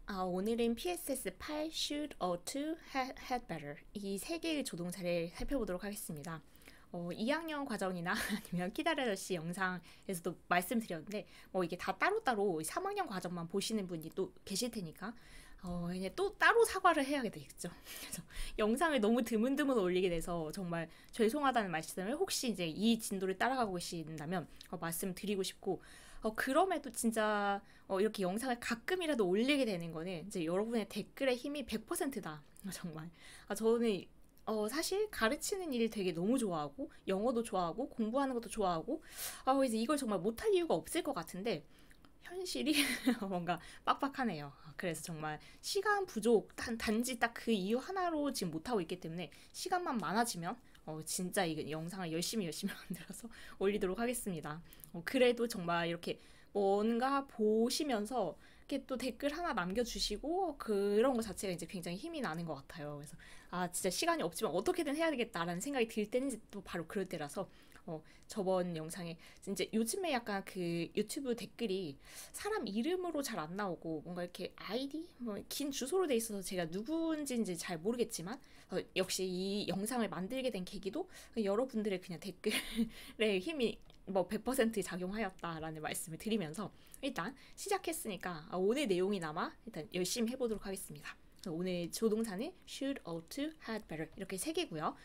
오늘은 PSS 8, should, ought to, had better 이 세 개의 조동사를 살펴보도록 하겠습니다. 2학년 과정이나 아니면 키다라더시 영상에서도 말씀드렸는데 이게 다 따로따로 3학년 과정만 보시는 분이 또 계실 테니까 이제 또 따로 사과를 해야 되겠죠. 그래서 영상을 너무 드문드문 올리게 돼서 정말 죄송하다는 말씀을 혹시 이제 이 진도를 따라가고 계신다면 말씀드리고 싶고 그럼에도 진짜 이렇게 영상을 가끔이라도 올리게 되는 거는 이제 여러분의 댓글의 힘이 100%다. 정말. 저는 사실 가르치는 일 되게 너무 좋아하고 영어도 좋아하고 공부하는 것도 좋아하고 이제 이걸 정말 못할 이유가 없을 것 같은데 현실이 뭔가 빡빡하네요. 그래서 정말 시간 부족 단지 딱 그 이유 하나로 지금 못하고 있기 때문에 시간만 많아지면 진짜 이 영상을 열심히 만들어서 올리도록 하겠습니다. 그래도 정말 이렇게 뭔가 보시면서 이렇게 또 댓글 하나 남겨주시고 그런 거 자체가 이제 굉장히 힘이 나는 것 같아요. 그래서 진짜 시간이 없지만 어떻게든 해야 되겠다라는 생각이 들 때는 이제 또 바로 그럴 때라서 저번 영상에 이제 요즘에 약간 그 유튜브 댓글이 사람 이름으로 잘 안 나오고 뭔가 이렇게 아이디 긴 주소로 돼 있어서 제가 누구인지 잘 모르겠지만 역시 이 영상을 만들게 된 계기도 여러분들의 그냥 댓글의 힘이 100% 작용하였다라는 말씀을 드리면서 일단 시작했으니까 오늘 내용이나마 일단 열심히 해보도록 하겠습니다. 오늘 조동사는 should, ought to, had better 이렇게 세 개고요.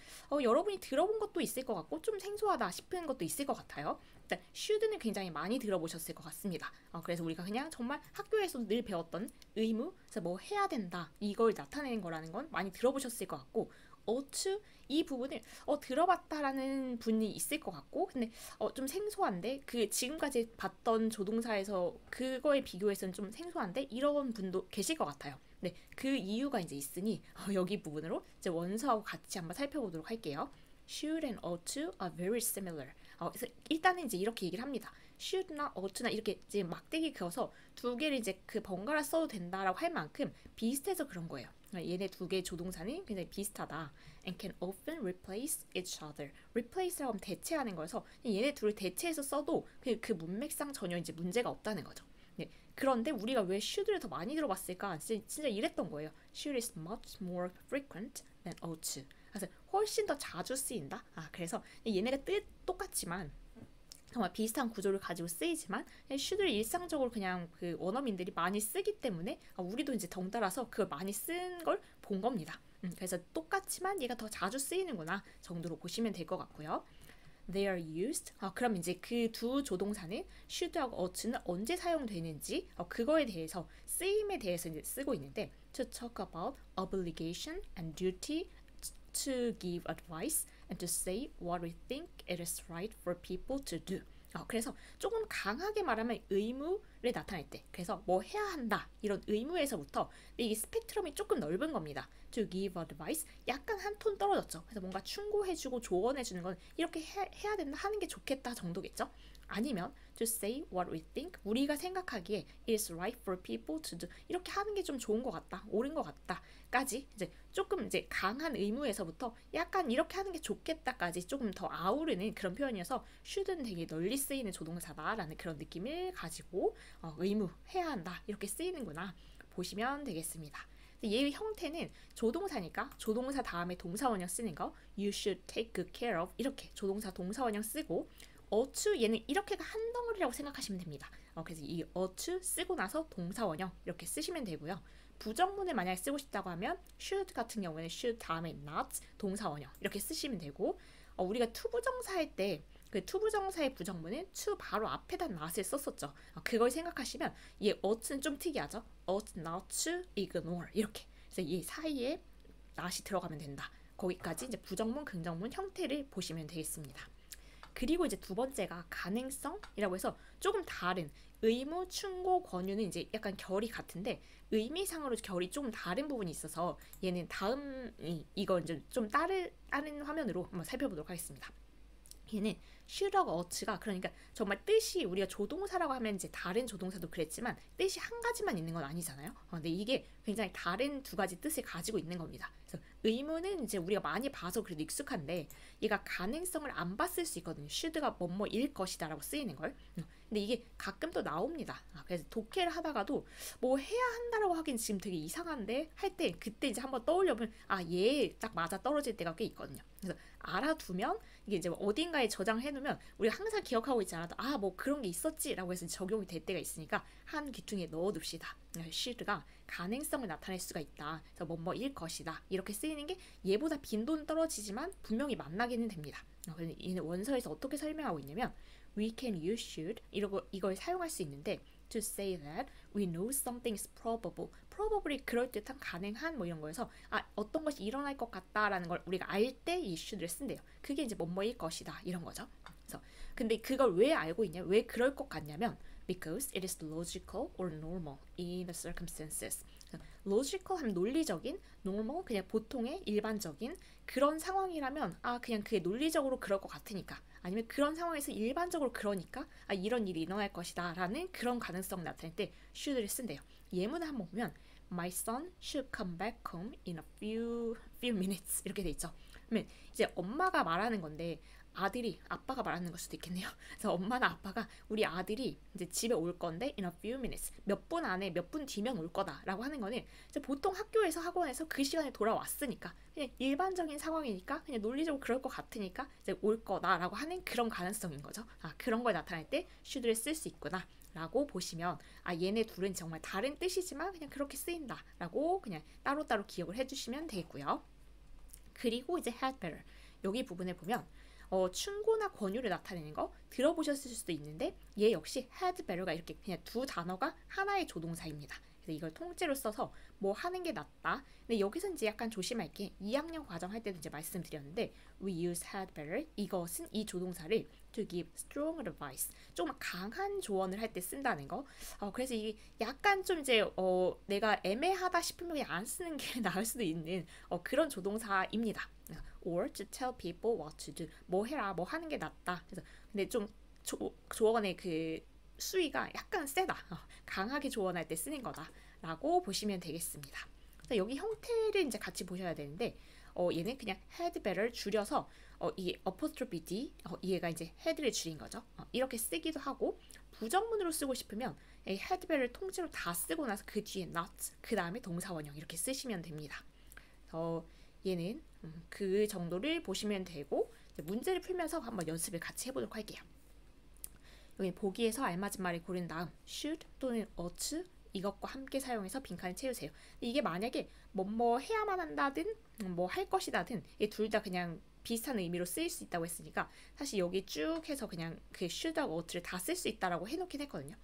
여러분이 들어본 것도 있을 것 같고 좀 생소하다 싶은 것도 있을 것 같아요. 일단 should는 굉장히 많이 들어보셨을 것 같습니다. 그래서 우리가 그냥 정말 학교에서도 늘 배웠던 의무, 그래서 뭐 해야 된다 이걸 나타내는 거라는 건 많이 들어보셨을 것 같고 ought to 이 부분을 들어봤다라는 분이 있을 것 같고 근데 좀 생소한데 그 지금까지 봤던 조동사에서 그거에 비교해서는 좀 생소한데 이런 분도 계실 것 같아요. 네, 그 이유가 이제 있으니 여기 부분으로 이제 원서하고 같이 한번 살펴보도록 할게요. Should and ought to are very similar. 그래서 일단은 이제 이렇게 얘기를 합니다. should나 ought나 이렇게 이제 막대기 그어서 두 개를 이제 그 번갈아 써도 된다라고 할 만큼 비슷해서 그런 거예요. 얘네 두 개의 조동사는 굉장히 비슷하다. And can often replace each other. replace라고 하면 대체하는 거여서 얘네 둘을 대체해서 써도 그 문맥상 전혀 이제 문제가 없다는 거죠. 네. 그런데 우리가 왜 should를 더 많이 들어봤을까? 진짜 이랬던 거예요. Should is much more frequent than ought to. 그래서 훨씬 더 자주 쓰인다. 그래서 얘네가 뜻 똑같지만 정말 비슷한 구조를 가지고 쓰이지만 should를 일상적으로 그냥 그 원어민들이 많이 쓰기 때문에 우리도 이제 덩달아서 그걸 많이 쓴 걸 본 겁니다. 그래서 똑같지만 얘가 더 자주 쓰이는구나 정도로 보시면 될 것 같고요. They are used. 그럼 이제 그 두 조동사는 should하고 ought는 언제 사용되는지 그거에 대해서 쓰임에 대해서 이제 쓰고 있는데 to talk about obligation and duty to give advice and to say what we think it is right for people to do. 그래서 조금 강하게 말하면 의무를 나타낼 때 그래서 뭐 해야 한다 이런 의무에서부터 이게 스펙트럼이 조금 넓은 겁니다. To give advice 약간 한 톤 떨어졌죠. 그래서 뭔가 충고해주고 조언해주는 건 이렇게 해야 된다 하는 게 좋겠다 정도겠죠. 아니면 to say what we think 우리가 생각하기에 it is right for people to do 이렇게 하는 게 좀 좋은 것 같다 옳은 것 같다까지 이제 조금 이제 강한 의무에서부터 약간 이렇게 하는 게 좋겠다까지 조금 더 아우르는 그런 표현이어서 should는 되게 널리 쓰이는 조동사다라는 그런 느낌을 가지고 의무 해야 한다 이렇게 쓰이는구나 보시면 되겠습니다. 얘의 형태는 조동사니까 조동사 다음에 동사원형 쓰는 거 you should take good care of 이렇게 조동사 동사원형 쓰고 ought to 얘는 이렇게가 한 덩어리라고 생각하시면 됩니다. 그래서 이 ought to 쓰고 나서 동사원형 이렇게 쓰시면 되고요. 부정문을 만약에 쓰고 싶다고 하면 should 같은 경우에는 should 다음에 not 동사원형 이렇게 쓰시면 되고 우리가 투부정사 할 때 그 투부정사의 부정문은 to 바로 앞에다 not을 썼었죠. 그걸 생각하시면 이 ought는 좀 특이하죠. ought not to ignore 이렇게 그래서 이 사이에 not이 들어가면 된다. 거기까지 이제 부정문, 긍정문 형태를 보시면 되겠습니다. 그리고 이제 두 번째가 가능성이라고 해서 조금 다른 의무, 충고, 권유는 이제 약간 결이 같은데 의미상으로 결이 조금 다른 부분이 있어서 얘는 다음이 이거 이제 좀 다른 화면으로 한번 살펴보도록 하겠습니다. 얘는 should하고 ought가 그러니까 정말 뜻이 우리가 조동사라고 하면 이제 다른 조동사도 그랬지만 뜻이 한 가지만 있는 건 아니잖아요. 근데 이게 굉장히 다른 두 가지 뜻을 가지고 있는 겁니다. 그래서 의무는 이제 우리가 많이 봐서 그래도 익숙한데 얘가 가능성을 안 봤을 수 있거든요. should가 뭐뭐일 것이다 라고 쓰이는 걸. 근데 이게 가끔 또 나옵니다. 그래서 독해를 하다가도 뭐 해야 한다라고 하긴 지금 되게 이상한데 할 때 그때 이제 한번 떠올려보면 얘 딱 맞아 떨어질 때가 꽤 있거든요. 그래서 알아두면 이게 이제 어딘가에 저장해 놓으면 우리가 항상 기억하고 있지 않아도 뭐 그런 게 있었지라고 해서 적용이 될 때가 있으니까 한 귀퉁이에 넣어둡시다. should가 가능성을 나타낼 수가 있다. 그래서 뭐뭐일 것이다. 이렇게 쓰이는 게 얘보다 빈도는 떨어지지만 분명히 만나기는 됩니다. 얘는 원서에서 어떻게 설명하고 있냐면 we can use should 이걸 사용할 수 있는데 to say that we know something is probable. probably 그럴듯한 가능한 뭐 이런 거여서 어떤 것이 일어날 것 같다라는 걸 우리가 알 때 이 should를 쓴대요. 그게 이제 뭐뭐일 것이다 이런 거죠. 그래서 근데 그걸 왜 알고 있냐? 왜 그럴 것 같냐면 because it is logical or normal in the circumstances. logical 하면 논리적인, normal 그냥 보통의 일반적인 그런 상황이라면 그냥 그게 논리적으로 그럴 것 같으니까 아니면 그런 상황에서 일반적으로 그러니까 이런 일이 일어날 것이다 라는 그런 가능성 나타낼 때 should를 쓴대요. 예문을 한번 보면 My son should come back home in a few minutes 이렇게 돼 있죠. 그러면 이제 엄마가 말하는 건데 아빠가 말하는 걸 수도 있겠네요. 그래서 엄마나 아빠가 우리 아들이 이제 집에 올 건데 in a few minutes 몇 분 안에 몇 분 뒤면 올 거다라고 하는 거는 이제 보통 학교에서 학원에서 그 시간에 돌아왔으니까 그냥 일반적인 상황이니까 그냥 논리적으로 그럴 것 같으니까 이제 올 거다라고 하는 그런 가능성인 거죠. 그런 걸 나타낼 때 should를 쓸 수 있구나. 라고 보시면 얘네 둘은 정말 다른 뜻이지만 그냥 그렇게 쓰인다 라고 그냥 따로따로 기억을 해주시면 되겠고요. 그리고 이제 had better 여기 부분에 보면 충고나 권유를 나타내는 거 들어보셨을 수도 있는데 얘 역시 had better가 이렇게 그냥 두 단어가 하나의 조동사입니다. 그래서 이걸 통째로 써서 뭐 하는 게 낫다. 근데 여기서 이제 약간 조심할 게 2학년 과정 할 때도 이제 말씀드렸는데 we use had better 이것은 이 조동사를 to give strong advice 좀 강한 조언을 할 때 쓴다는 거. 그래서 이게 약간 좀 이제 내가 애매하다 싶으면 그냥 안 쓰는 게 나을 수도 있는 그런 조동사입니다. or to tell people what to do 뭐 해라 뭐 하는 게 낫다. 그래서 근데 좀 조언의 그 수위가 약간 세다. 강하게 조언할 때 쓰는 거다라고 보시면 되겠습니다. 여기 형태를 이제 같이 보셔야 되는데 얘는 그냥 had better 줄여서 이게 apostrophe d 얘가 이제 had를 줄인 거죠. 이렇게 쓰기도 하고 부정문으로 쓰고 싶으면 had better를 통째로 다 쓰고 나서 그 뒤에 not 그 다음에 동사원형 이렇게 쓰시면 됩니다. 얘는 그 정도를 보시면 되고 문제를 풀면서 한번 연습을 같이 해보도록 할게요. 여기 보기에서 알맞은 말을 고른 다음 should 또는 ought 이것과 함께 사용해서 빈칸을 채우세요. 이게 만약에 뭐뭐 해야만 한다든 뭐 할 것이다든 이 둘 다 그냥 비슷한 의미로 쓰일 수 있다고 했으니까 사실 여기 쭉 해서 그냥 그 should하고 ought를 다 쓸 수 있다라고 해놓긴 했거든요.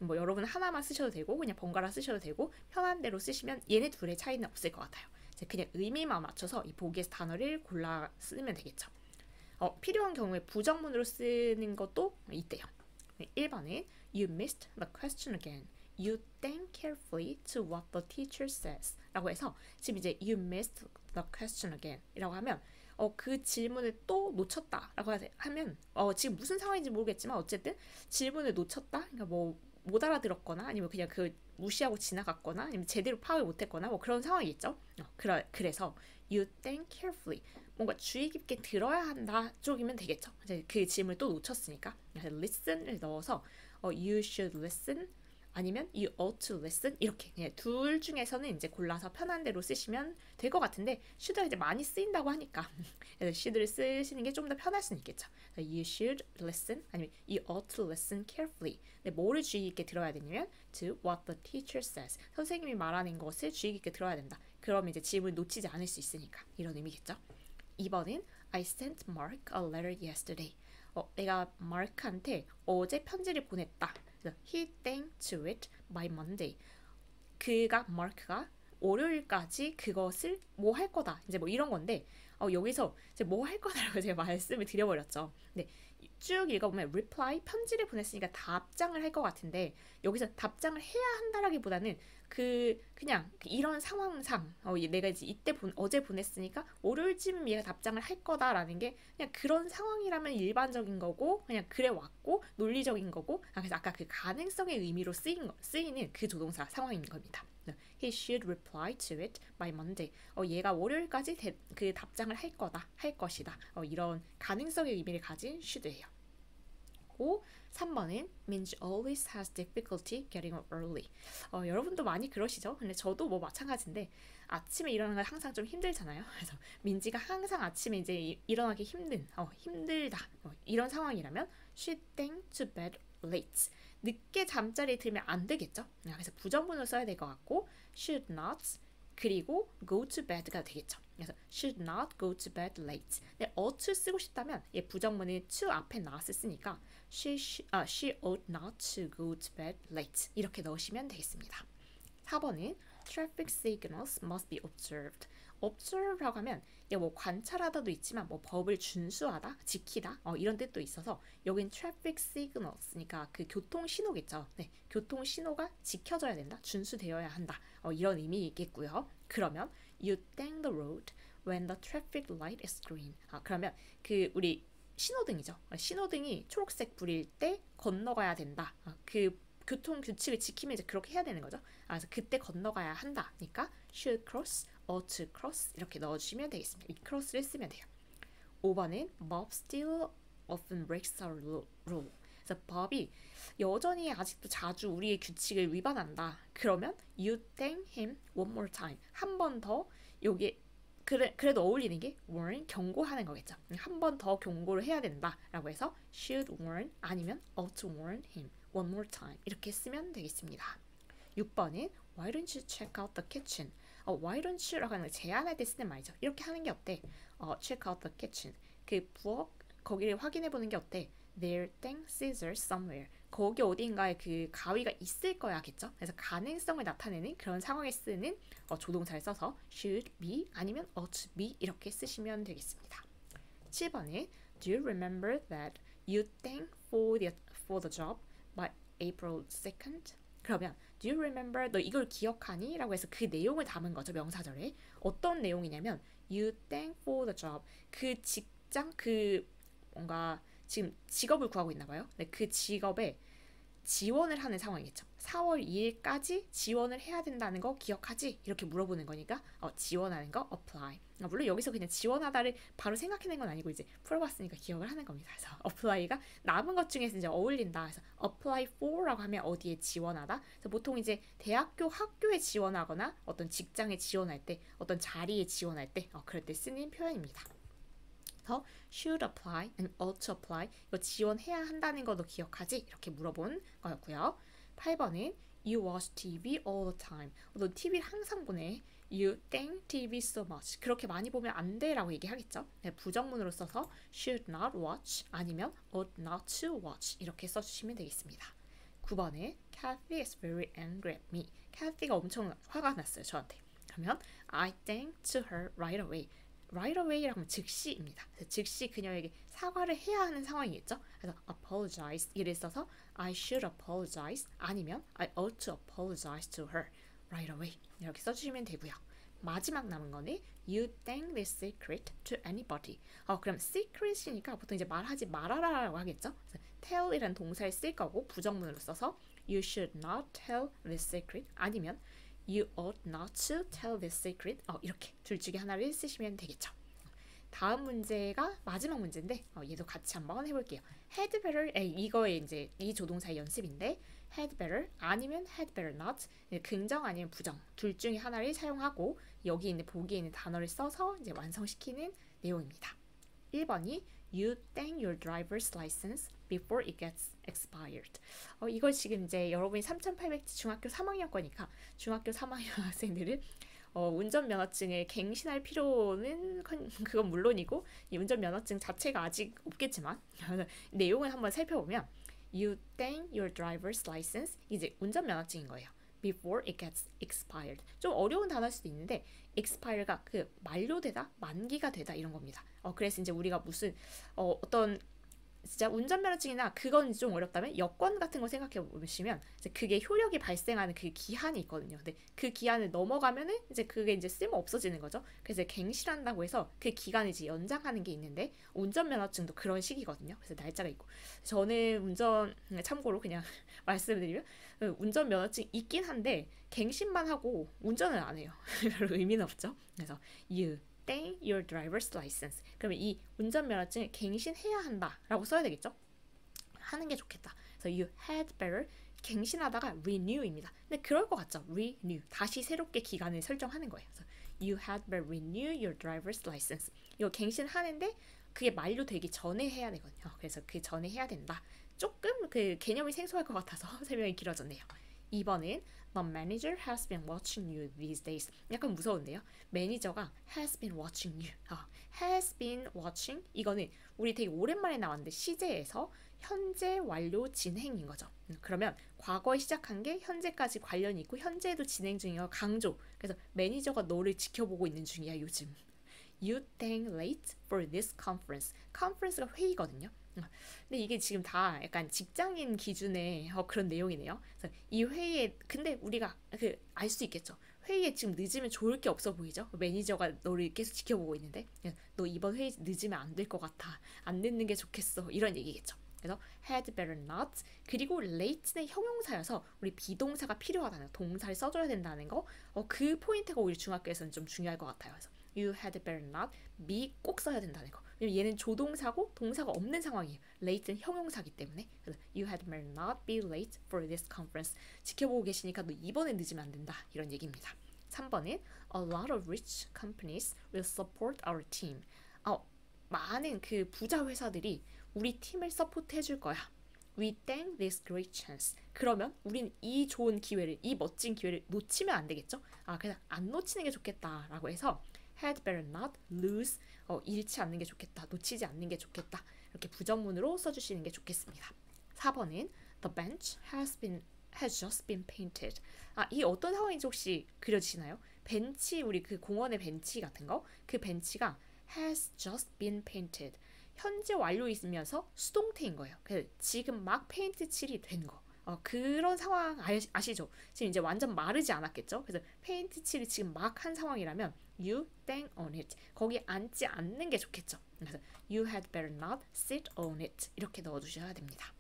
뭐 여러분 하나만 쓰셔도 되고 그냥 번갈아 쓰셔도 되고 편한 대로 쓰시면 얘네 둘의 차이는 없을 것 같아요. 그냥 의미만 맞춰서 이 보기에서 단어를 골라 쓰면 되겠죠. 필요한 경우에 부정문으로 쓰는 것도 있대요. 1번은 You missed the question again. You think carefully to what the teacher says. 라고 해서 지금 이제 You missed the question again 이라고 하면 그 질문을 또 놓쳤다 라고 하면 지금 무슨 상황인지 모르겠지만 어쨌든 질문을 놓쳤다. 그러니까 뭐 못 알아들었거나 아니면 그냥 그 무시하고 지나갔거나 아니면 제대로 파악을 못했거나 뭐 그런 상황이겠죠. 그래서 You think carefully 뭔가 주의 깊게 들어야 한다 쪽이면 되겠죠. 이제 그 질문을 또 놓쳤으니까 listen을 넣어서 you should listen 아니면 you ought to listen 이렇게 그냥 둘 중에서는 이제 골라서 편한 대로 쓰시면 될 것 같은데 should가 이제 많이 쓰인다고 하니까 그래서 should를 쓰시는 게 좀 더 편할 수는 있겠죠. You should listen 아니면 you ought to listen carefully. 근데 뭐를 주의 깊게 들어야 되냐면 to what the teacher says. 선생님이 말하는 것을 주의 깊게 들어야 된다. 그러면 이제 질문을 놓치지 않을 수 있으니까 이런 의미겠죠. 2번은 I sent Mark a letter yesterday. 내가 마크한테 어제 편지를 보냈다. He thanked to it by Monday. 마크가 월요일까지 그것을 뭐 할 거다. 이제 뭐 이런 건데 여기서 이제 뭐 할 거다라고 제가 말씀을 드려버렸죠. 근데 쭉 읽어보면 reply 편지를 보냈으니까 답장을 할 것 같은데 여기서 답장을 해야 한다라기보다는 그냥 이런 상황상 내가 이제 어제 보냈으니까 월요일쯤 얘가 답장을 할 거다라는 게 그냥 그런 상황이라면 일반적인 거고 그냥 그래 왔고 논리적인 거고 그래서 아까 그 가능성의 의미로 쓰이는 그 조동사 상황인 겁니다. He should reply to it by Monday. 얘가 월요일까지 그 답장을 할 것이다. 이런 가능성의 의미를 가진 should예요. 되고 3번은 Minji always has difficulty getting up early. 여러분도 많이 그러시죠? 근데 저도 뭐 마찬가지인데 아침에 일어나는 건 항상 좀 힘들잖아요. 그래서 민지가 항상 아침에 이제 일어나기 힘들다 이런 상황이라면 she went to bed late. 늦게 잠자리에 들면 안 되겠죠? 그래서 부정문을 써야 될 것 같고 should not 그리고 go to bed가 되겠죠. 그래서 should not go to bed late. 근데 ought to 쓰고 싶다면 얘 부정문이 to 앞에 나왔으니까 she ought not to go to bed late 이렇게 넣으시면 되겠습니다. 4번은 traffic signals must be observed. observe라고 하면 뭐 관찰하다도 있지만 뭐 법을 준수하다, 지키다 이런 뜻도 있어서 여긴 traffic signals니까 그 교통 신호겠죠. 네, 교통 신호가 지켜져야 된다, 준수되어야 한다 이런 의미겠고요. 그러면 you thank the road when the traffic light is green. 그러면 그 우리 신호등이죠. 신호등이 초록색 불일 때 건너가야 된다. 그 교통 규칙을 지키면 이제 그렇게 해야 되는 거죠. 그래서 그때 건너가야 한다니까 should cross, ought to cross 이렇게 넣어주시면 되겠습니다. 이 cross를 쓰면 돼요. 5번은 Bob still often breaks our rule. 그래서 Bob이 여전히 아직도 자주 우리의 규칙을 위반한다. 그러면 you thank him one more time. 한 번 더 여기 그래도 어울리는 게 warn, 경고하는 거겠죠. 한 번 더 경고를 해야 된다라고 해서 should warn 아니면 ought to warn him one more time 이렇게 쓰면 되겠습니다. 6번은 Why don't you check out the kitchen? Why don't you라고 하는 거 제안할 때 쓰는 말이죠. 이렇게 하는 게 어때? Check out the kitchen. 그 부엌 거기를 확인해 보는 게 어때? There dang scissors somewhere. 거기 어딘가에 그 가위가 있을 거야겠죠. 그래서 가능성을 나타내는 그런 상황에 쓰는 조동사를 써서 should be 아니면 ought to be 이렇게 쓰시면 되겠습니다. 7번에 Do you remember that you thanked for the job by April 2nd? 그러면 Do you remember? 너 이걸 기억하니? 라고 해서 그 내용을 담은 거죠. 명사절에. 어떤 내용이냐면 You thank for the job. 그 직장 뭔가 지금 직업을 구하고 있나 봐요. 네, 그 직업에 지원을 하는 상황이겠죠. 4월 2일까지 지원을 해야 된다는 거 기억하지? 이렇게 물어보는 거니까 지원하는 거 apply. 물론 여기서 그냥 지원하다를 바로 생각해낸 건 아니고 이제 풀어봤으니까 기억을 하는 겁니다. 그래서 apply가 남은 것 중에서 이제 어울린다. 그래서 apply for라고 하면 어디에 지원하다. 그래서 보통 이제 대학교 학교에 지원하거나 어떤 직장에 지원할 때, 어떤 자리에 지원할 때 그럴 때 쓰는 표현입니다. 그래서 should apply and ought to apply 이거 지원해야 한다는 것도 기억하지? 이렇게 물어본 거였고요. 8번은 You watch TV all the time. 너 TV를 항상 보네. You thank TV so much. 그렇게 많이 보면 안 돼라고 얘기하겠죠. 네, 부정문으로 써서 should not watch 아니면 ought not to watch 이렇게 써주시면 되겠습니다. 9번에 Kathy is very angry at me. Kathy가 엄청 화가 났어요, 저한테. 그러면 I thank to her right away. right away라고 하면 즉시입니다. 즉시 그녀에게 사과를 해야 하는 상황이겠죠. 그래서 apologize 이를 써서 I should apologize 아니면 I ought to apologize to her right away 이렇게 써주시면 되고요. 마지막 남은 거는 You thank this secret to anybody. 그럼 secret이니까 보통 이제 말하지 말아라라고 하겠죠. 그래서 tell이라는 동사를 쓸 거고 부정문으로 써서 You should not tell this secret 아니면 You ought not to tell this secret. 이렇게 둘 중에 하나를 쓰시면 되겠죠. 다음 문제가 마지막 문제인데 얘도 같이 한번 해볼게요. had better 이거에 이제 이 조동사의 연습인데 had better 아니면 had better not 긍정 아니면 부정 둘 중에 하나를 사용하고 여기 있는 보기에 있는 단어를 써서 이제 완성시키는 내용입니다. 1번이 You thank your driver's license before it gets expired. 이걸 지금 이제 여러분이 3,800 중학교 3학년 거니까 중학교 3학년 학생들은 운전면허증을 갱신할 필요는 그건 물론이고 이 운전면허증 자체가 아직 없겠지만 내용을 한번 살펴보면 You thank your driver's license 이제 운전면허증인 거예요. Before it gets expired. 좀 어려운 단어일 수도 있는데 expire가 그 만료되다, 만기가 되다 이런 겁니다. 그래서 이제 우리가 무슨 어떤 진짜 운전면허증이나 그건 좀 어렵다면 여권 같은 거 생각해 보시면 이제 그게 효력이 발생하는 그 기한이 있거든요. 근데 그 기한을 넘어가면은 이제 그게 이제 쓸모 없어지는 거죠. 그래서 갱신한다고 해서 그 기간을 이제 연장하는 게 있는데 운전면허증도 그런 식이거든요. 그래서 날짜가 있고 저는 참고로 그냥 말씀드리면 운전면허증 있긴 한데 갱신만 하고 운전을 안 해요. 별로 의미는 없죠. 그래서 you thank your driver's license. 그러면 이 운전면허증을 갱신해야 한다라고 써야 되겠죠. 하는 게 좋겠다. 그래서 you had better 갱신하다가 renew입니다. 근데 그럴 것 같죠? renew 다시 새롭게 기간을 설정하는 거예요. 그래서 you had better renew your driver's license. 이거 갱신하는데 그게 만료되기 전에 해야 되거든요. 그래서 그 전에 해야 된다. 조금 그 개념이 생소할 것 같아서 설명이 길어졌네요. 2번은 The manager has been watching you these days. 약간 무서운데요. 매니저가 has been watching you. has been watching 이거는 우리 되게 오랜만에 나왔는데 시제에서 현재 완료 진행인 거죠. 그러면 과거에 시작한 게 현재까지 관련이 있고 현재도 진행 중이어 강조. 그래서 매니저가 너를 지켜보고 있는 중이야 요즘. You dang late for this conference. conference가 회의거든요. 근데 이게 지금 다 약간 직장인 기준의 그런 내용이네요. 그래서 이 회의에 근데 우리가 알 수 있겠죠. 회의에 지금 늦으면 좋을 게 없어 보이죠. 매니저가 너를 계속 지켜보고 있는데 너 이번 회의 늦으면 안 될 것 같아. 안 늦는 게 좋겠어. 이런 얘기겠죠. 그래서 had better not 그리고 late는 형용사여서 우리 비동사가 필요하다는 동사를 써줘야 된다는 거 그 포인트가 우리 중학교에서는 좀 중요할 것 같아요. 그래서 you had better not be 꼭 써야 된다는 거. 왜냐면 얘는 조동사고 동사가 없는 상황이에요. late는 형용사기 때문에. 그래서 you had better not be late for this conference. 지켜보고 계시니까 너 이번에 늦으면 안 된다. 이런 얘기입니다. 3번은 A lot of rich companies will support our team. 많은 그 부자 회사들이 우리 팀을 서포트 해줄 거야. We thank this great chance. 그러면 우린 이 좋은 기회를, 이 멋진 기회를 놓치면 안 되겠죠? 그래서 안 놓치는 게 좋겠다라고 해서 had better not lose. 잃지 않는 게 좋겠다. 놓치지 않는 게 좋겠다. 이렇게 부정문으로 써주시는 게 좋겠습니다. 4번은 The bench has just been painted. 이 어떤 상황인지 혹시 그려지시나요? 벤치, 우리 그 공원의 벤치 같은 거, 그 벤치가 has just been painted. 현재 완료이면서 수동태인 거예요. 그래서 지금 막 페인트 칠이 된 거. 그런 상황 아시죠? 지금 이제 완전 마르지 않았겠죠? 그래서 페인트 칠이 지금 막 한 상황이라면 you 땡 on it. 거기 앉지 않는 게 좋겠죠. 그래서 you had better not sit on it. 이렇게 넣어주셔야 됩니다.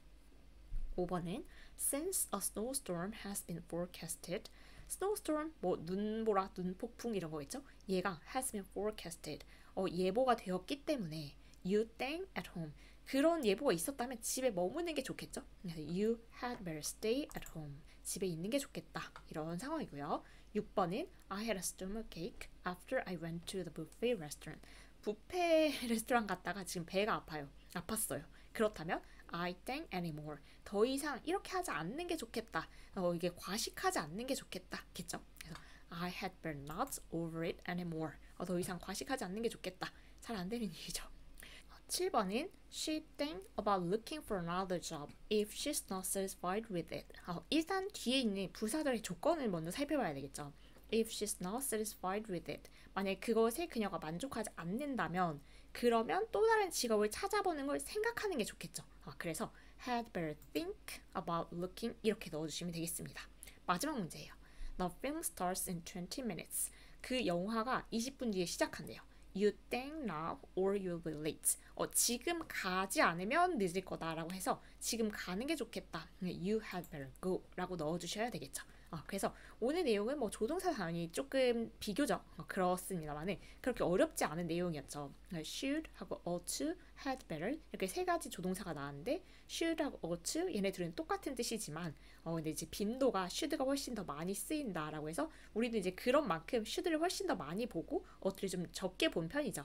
5번은 since a snowstorm has been forecasted. snowstorm, 뭐 눈보라, 눈폭풍 이런 거겠죠? 얘가 has been forecasted. 예보가 되었기 때문에 you staying at home. 그런 예보가 있었다면 집에 머무는 게 좋겠죠? 그래서 you had better stay at home. 집에 있는 게 좋겠다. 이런 상황이고요. 6번은 I had a stomachache after I went to the buffet restaurant. 뷔페 레스토랑 갔다가 지금 배가 아파요. 아팠어요. 그렇다면 I think anymore. 더 이상 이렇게 하지 않는 게 좋겠다. 이게 과식하지 않는 게 좋겠다. 겠죠? 그래서 I had better not over it anymore. 더 이상 과식하지 않는 게 좋겠다. 잘 안 되는 일이죠. 7번은 She think about looking for another job if she's not satisfied with it. 일단 뒤에 있는 부사절의 조건을 먼저 살펴봐야 되겠죠. If she's not satisfied with it. 만약에 그것에 그녀가 만족하지 않는다면 그러면 또 다른 직업을 찾아보는 걸 생각하는 게 좋겠죠. 그래서 had better think about looking 이렇게 넣어주시면 되겠습니다. 마지막 문제예요. The film starts in 20 minutes. 그 영화가 20분 뒤에 시작한대요. You think now or you'll be late. 지금 가지 않으면 늦을 거다라고 해서 지금 가는 게 좋겠다. You had better go 라고 넣어주셔야 되겠죠. 그래서 오늘 내용은 뭐 조동사 단위 조금 비교적 그렇습니다만은 그렇게 어렵지 않은 내용이었죠. should 하고 ought to, had better 이렇게 세 가지 조동사가 나왔는데 should하고 ought to 얘네들은 똑같은 뜻이지만 근데 이제 빈도가 should가 훨씬 더 많이 쓰인다라고 해서 우리도 이제 그런 만큼 should를 훨씬 더 많이 보고 ouught를 좀 적게 본 편이죠.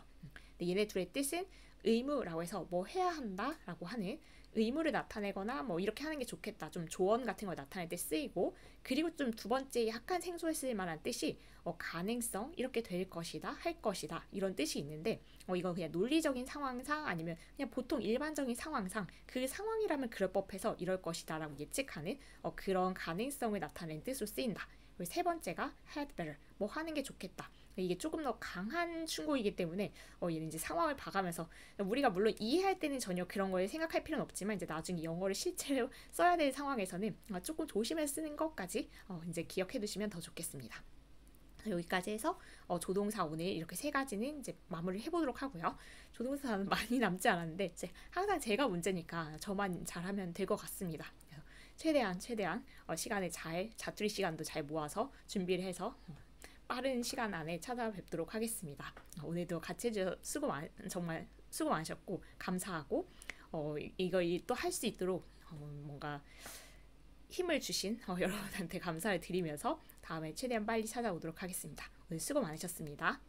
근데 얘네 둘의 뜻은 의무라고 해서 뭐 해야 한다라고 하는 의무를 나타내거나 뭐 이렇게 하는 게 좋겠다. 좀 조언 같은 걸 나타낼 때 쓰이고 그리고 좀 두 번째 약간 생소했을 만한 뜻이 가능성 이렇게 될 것이다 할 것이다 이런 뜻이 있는데 이건 그냥 논리적인 상황상 아니면 그냥 보통 일반적인 상황상 그 상황이라면 그럴 법해서 이럴 것이다 라고 예측하는 그런 가능성을 나타내는 뜻으로 쓰인다. 그리고 세 번째가 had better 뭐 하는 게 좋겠다. 이게 조금 더 강한 충고이기 때문에 얘는 이제 상황을 봐가면서 우리가 물론 이해할 때는 전혀 그런 걸 생각할 필요는 없지만 이제 나중에 영어를 실제로 써야 될 상황에서는 조금 조심해서 쓰는 것까지 이제 기억해 두시면 더 좋겠습니다. 여기까지 해서 조동사 오늘 이렇게 세 가지는 이제 마무리를 해보도록 하고요. 조동사는 많이 남지 않았는데 이제 항상 제가 문제니까 저만 잘하면 될 것 같습니다. 최대한 시간을 자투리 시간도 잘 모아서 준비를 해서 빠른 시간 안에 찾아뵙도록 하겠습니다. 오늘도 같이 해주셔서 정말 수고 많으셨고 감사하고 이거 또 할 수 있도록 뭔가 힘을 주신 여러분한테 감사를 드리면서 다음에 최대한 빨리 찾아오도록 하겠습니다. 오늘 수고 많으셨습니다.